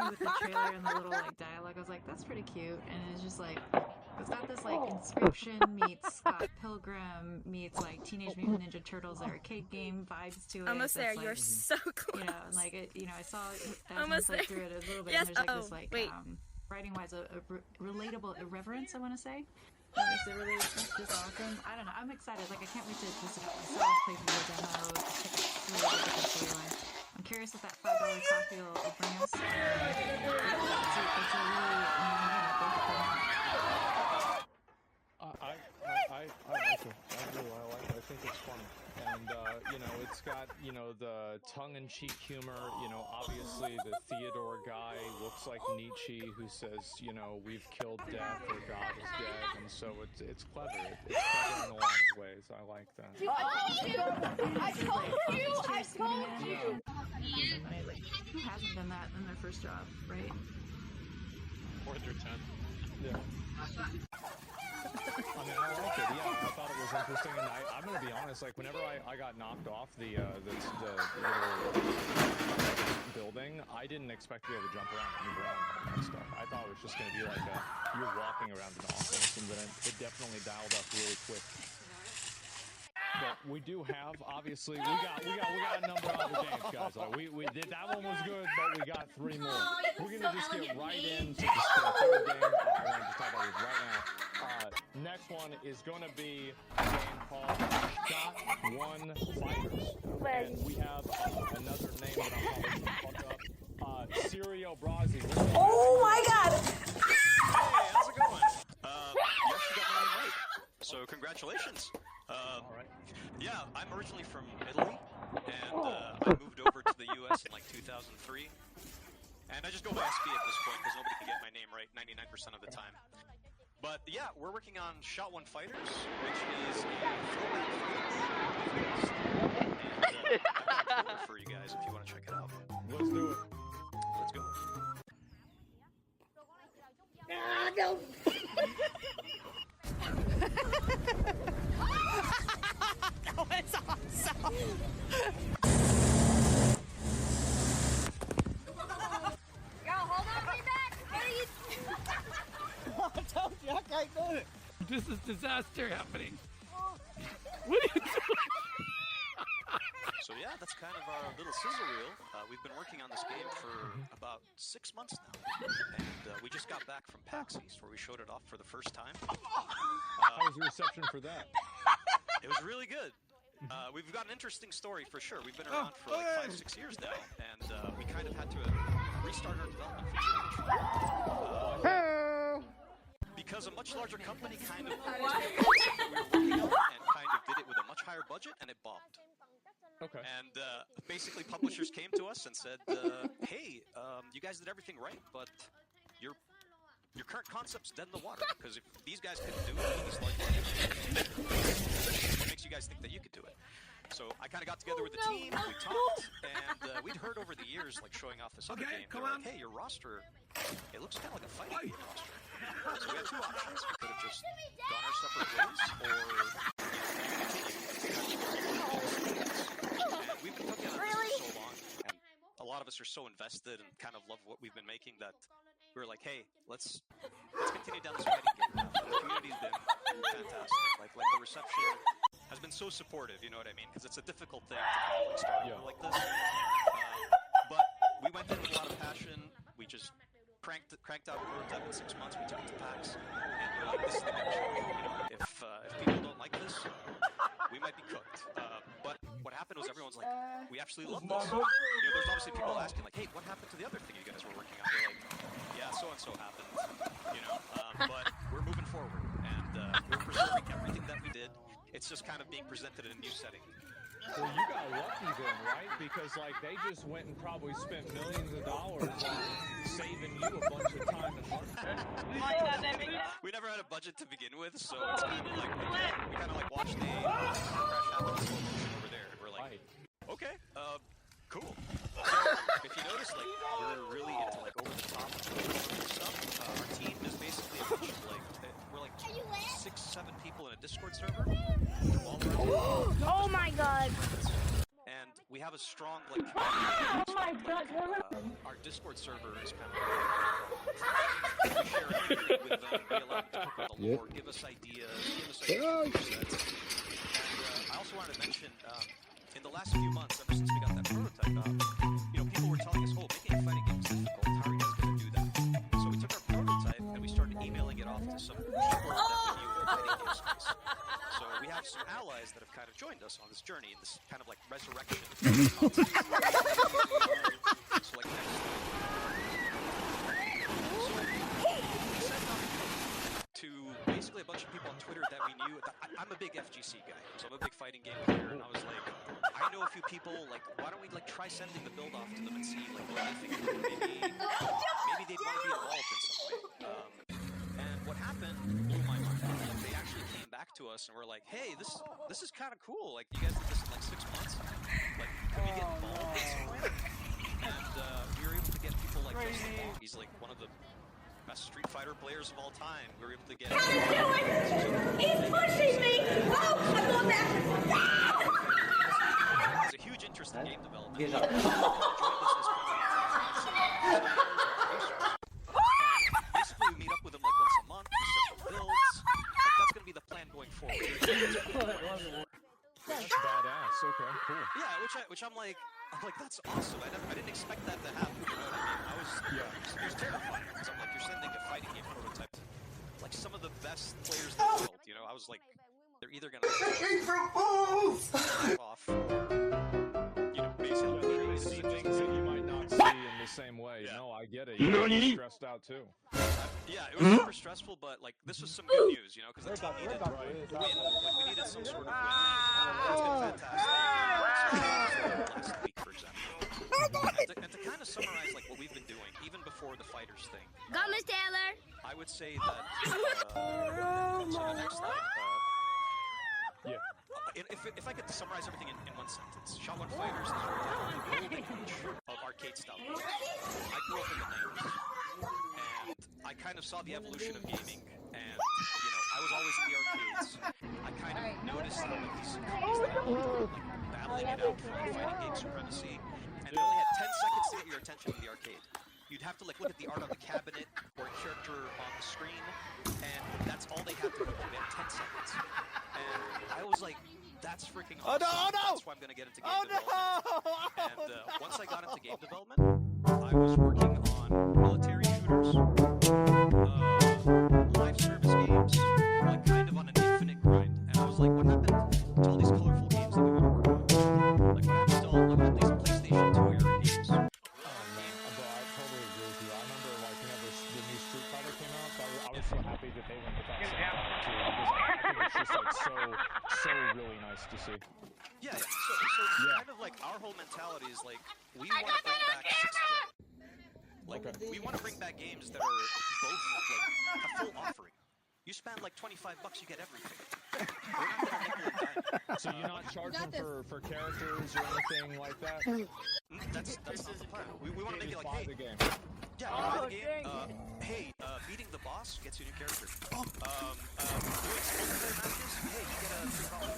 me with the trailer and the little like dialogue. I was like, that's pretty cute, and it's just like. It's got this like Inscription meets Scott Pilgrim meets like Teenage Mutant Ninja Turtles arcade game vibes to it. Almost there. Like, You're so close. You know, and like it. You know, I saw Almost like there. through it a little bit. Yes. And there's like Oh, this like wait. writing wise a relatable irreverence. I want to say that makes it really just awesome. I don't know. I'm excited. Like I can't wait to test it out myself. Play through the demo. Just check it through the different storyline. I'm curious what that $5 coffee will bring us. It's a really I like it. I do. I like it. I think it's funny. And, you know, it's got, you know, the tongue-in-cheek humor. You know, obviously the Theodore guy looks like Nietzsche who says, you know, we've killed death or God is dead. And so it's clever. It's clever in a lot of ways. I like that. I told you! Like, who hasn't done that in their first job, right? Or their 10th. Yeah. I mean, I liked it. Yeah, I thought it was interesting, and I'm gonna be honest. Like, whenever I got knocked off the little building, I didn't expect to be able to jump around and move around and stuff. I thought it was just gonna be like you're walking around an office, and then it definitely dialed up really quick. But we do have, obviously, we got a number of other games, guys. Like we did, that one was good, but we got 3 more. We're gonna just get right into the third game. I want to just talk about this right now. Next one is gonna be a game called Shot One Fighters, and we have another name that I'm probably gonna fuck up. Sirio Brazi. Oh my god! Hey, how's it going? You actually got my name right. So congratulations. All right. Yeah, I'm originally from Italy, and I moved over to the U.S. in like 2003. And I just go by SB at this point because nobody can get my name right 99% of the time. But yeah, we're working on Shot One Fighters, which is a throwback fighting and I've got a trailer for you guys if you want to check it out. Let's do it. Let's go. No! That was awesome. Yo, hold on, be back! What are you I told you I can't do it. This is disaster happening. What are you doing? So yeah, that's kind of our little sizzle reel. We've been working on this game for about 6 months now, and we just got back from PAX East where we showed it off for the first time. How was the reception for that? It was really good. We've got an interesting story for sure. We've been around for like 5-6 years now, and we kind of had to restart our development from scratch. Because a much larger company kind of took the concept that we were working on and kind of did it with a much higher budget, and it bombed. Okay. And basically, publishers came to us and said, "Hey, you guys did everything right, but your current concept's dead in the water. Because if these guys couldn't do it, these large what makes you guys think that you could do it?" So I kind of got together with the team, we talked, and we'd heard over the years, like showing off this other game, they were like, "Hey, your roster, it looks kind of like a fighting game roster." So we had 2 options. We could have just gone our separate ways, or and we've been cooking on this for so long, and a lot of us are so invested and kind of love what we've been making that we were like, "Hey, let's continue down this fighting game path." The community's been fantastic. Like the reception has been so supportive. You know what I mean? Because it's a difficult thing to kind of like start over like this. But we went in with a lot of passion. We just cranked out a prototype in 6 months. We took it to PAX, and we're like, "This is the game show." You know, if people don't like this, we might be cooked. But what happened was everyone's like, "We actually love this." You know, there's obviously people asking like, "Hey, what happened to the other thing you guys were working on?" We're like, "Yeah, so and so happened." You know, but we're moving forward, and we're preserving everything that we did. It's just kind of being presented in a new setting. Well, you got lucky then, right? Because like they just went and probably spent millions of dollars on saving you a bunch of time and money. We never had a budget to begin with, so it's kind of like we kind of like watched the crash happen in slow motion over there, and we're like, "Okay, cool." So if you notice, like we're really into like over the top stuff. Our team is basically a bunch of like we're like 6-7 people in a Discord server. All around. Oh my god! And we have a strong like community. Our Discord server is kind of we share everything with them. We allow them to cook with the lore, give us ideas, give us sets. And I also wanted to mention, in the last few months, ever since we got that prototype out, people were telling us, "Oh, making a fighting game is difficult. How are you guys going to do that?" So we took our prototype and we started emailing it off to some people that we knew in the fighting game space. So we have some allies that have kind of joined us on this journey, in this kind of like resurrection. So like next to basically a bunch of people on Twitter that we knew. I'm a big FGC guy, so I'm a big fighting game player, and I was like, I know a few people, like, why don't we like try sending the build off to them and see like what they think, maybe they'd want to be involved in some way. And what happened blew my mind. They actually came back to us and were like, hey, this is kind of cool. Like, you guys did this in like 6 months. Like, can we get involved in some way? And we were able to get people like Justin Long. He's like one of the best Street Fighter players of all time. We were able to get. He's pushing me! Oh, I'm going back! There's a huge interest in game development. He joined us as basically, we meet up with him like once a month. We set up builds. Like, that's going to be the plan going forward. That's badass. Okay, cool. Yeah, which I'm like, that's awesome. I didn't expect that to happen. You know what I mean? It was terrifying because I'm like, you're sending a fighting game prototype to like some of the best players in the world. You know, I was like, they're either gonna off, basically See things that you might not see in the same way. Yeah. No, I get it. You're stressed out too. Yeah, it was super stressful, but like this was some good news, because the team needed a win. Like, we needed some sort of win. It's been fantastic. Last week, for example. And to kind of summarize like what we've been doing, even before the fighters thing. Go, Miss Taylor! I would say that. So the next slide. Yeah. If I could summarize everything in one sentence, Shot One Fighters is the golden age of arcade style games. I grew up in the 90s, and I kind of saw the evolution of gaming, and I was always in the arcades. I kind of noticed that like these companies that were like battling it out for like fighting game supremacy, and they only had 10 seconds to get your attention in the arcade. You'd have to like look at the art on the cabinet or a character on the screen, and that's all they had to do. They had 10 seconds. And I was like, that's freaking awesome. Oh no! That's why I'm going to get into game development. And once I got into game development, I was working on military shooters, live service games, like kind of on an infinite grind. And I was like, what happened to all these colorful games that we would work on? Like, what happened to all these PlayStation 2 era games? Happy that they went with that too, because I think it's just like so really nice to see. Yeah. So kind of like our whole mentality is like we want to bring back 6th gen. Like we want to bring back games that are both like a full offering. You spend like $25, you get everything. We're not gonna nickel and dime. So you're not charging for characters or anything like that? That's not the plan. We want to make it like, hey, the game. Yeah, you buy the game. Hey, beating the boss gets you a new character. Doing multiplayer matches, hey, you get a free call.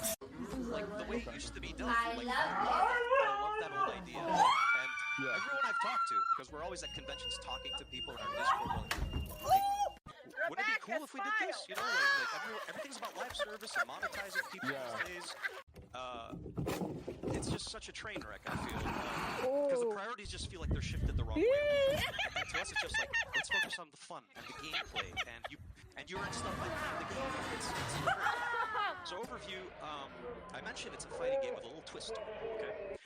Like the way it used to be done. Like, I love that old idea. And everyone I've talked to, because we're always at conventions talking to people in our Discord, like, wouldn't it be cool if we did this? Like everything's about live service and monetizing people these days. It's just such a train wreck, I feel. Because the priorities just feel like they're shifted the wrong way. And to us, it's just like, let's focus on the fun and the gameplay, and you're in stuff like the game. It's so overview, I mentioned it's a fighting game with a little twist to it, okay?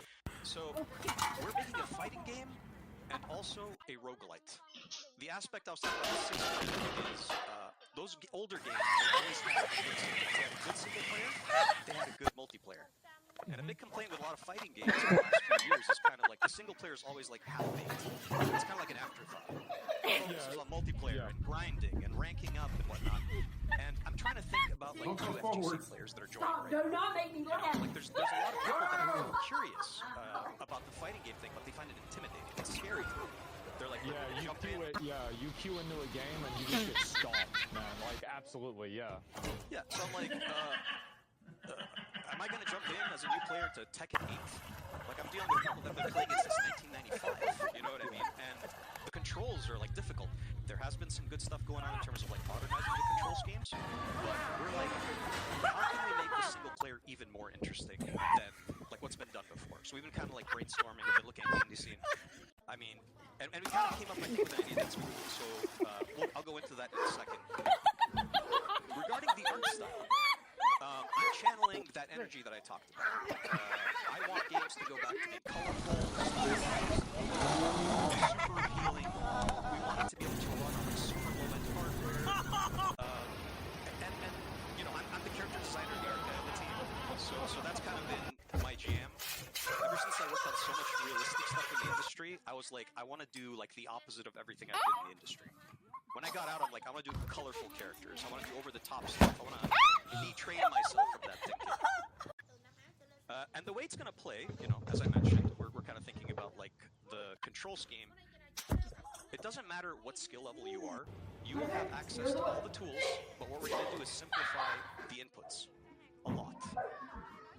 So, we're making a fighting game and also a roguelite. The aspect I was talking about the 6th gen is those older games always had a good single player, they had a good multiplayer. And a big complaint with a lot of fighting games in the last few years is kind of like the single player is always like half-baked. It's kind of like an afterthought. It focuses on multiplayer and grinding and ranking up and whatnot. And I'm trying to think about like new FGC players that are joining right now. Do not make me laugh. Like there's a lot of people that are curious about the fighting game thing, but they find it intimidating. It's scary to them. They're like, you queue into a game and you just get stomped, man. Like absolutely, yeah. Yeah, so I'm like, am I gonna jump in as a new player to Tekken 8? Like, I'm dealing with people that have been playing it since 1995, you know what I mean? And the controls are, like, difficult. There has been some good stuff going on in terms of, like, modernizing the control schemes, but we're like, how can we make the single player even more interesting than, like, what's been done before? So we've been kind of, like, brainstorming, we've been looking at the indie scene. I mean, and we kind of came up, I think, with an idea that's cool, so I'll go into that in a second. Regarding the art style, I'm channeling that energy that I talked about. I want games to go back to being colorful, stylized, super appealing. We want it to be able to run on like super low-end hardware. And you know, I'm the character designer, the art guy of the team. So that's kind of been my jam. Ever since I worked on so much realistic stuff in the industry, I was like, I want to do like the opposite of everything I did in the industry. When I got out, I'm like, I want to do colorful characters. I want to do over-the-top stuff. I want to retrain myself from that thinking. And the way it's going to play, you know, as I mentioned, we're kind of thinking about, like, the control scheme. It doesn't matter what skill level you are. You will have access to all the tools, but what we're going to do is simplify the inputs a lot.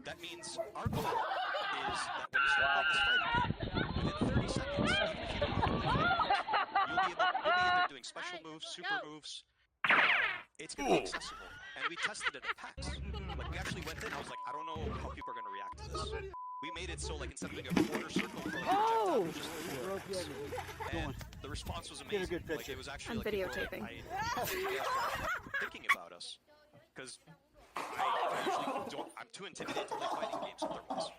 That means our goal is that when you start playing this fighting game, within 30 seconds, even if you don't know how to play fighting games, you'll be either doing special moves, super moves. It's going to be accessible, and we tested it at PAX. Like, we actually went in, I was like, I don't know how people are going to react to this. We made it so, like, instead of doing a quarter circle for, like, projectile, we just did and the response was amazing. Like, it was actually, I'm like, videotaping. Thinking about us, because I usually don't, I'm too intimidated to play fighting games otherwise.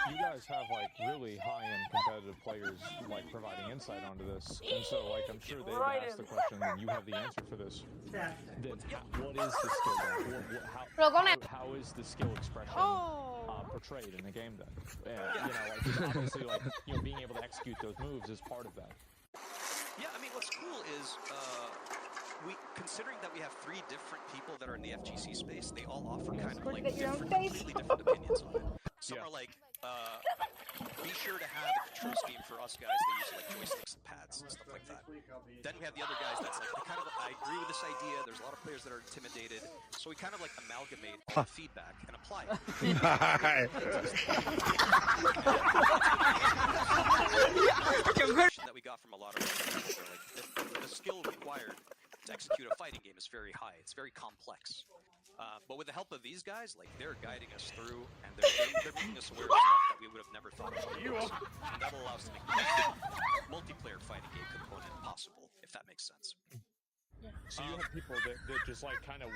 You guys have like really high-end competitive players like providing insight onto this, and so like I'm sure they've asked the question, and you have the answer for this. Then what is the skill? How is the skill expression portrayed in the game? Then, you know, like 'cause obviously, like you know, being able to execute those moves is part of that. Yeah, I mean, what's cool is considering that we have 3 different people that are in the FGC space, they all offer kind of like completely different opinions on it. Some are like, be sure to have a control scheme for us guys that use like joysticks and pads and stuff like that. Then we have the other guys that's like, I agree with this idea, there's a lot of players that are intimidated, so we kind of like amalgamate all the feedback and apply it. That we got from a lot of people are like, the skill required to execute a fighting game is very high, it's very complex. But with the help of these guys, like, they're guiding us through, and they're making us aware of stuff that we would have never thought about. And that'll allow us to make the multiplayer fighting game component possible, if that makes sense. So you have people that just like kind of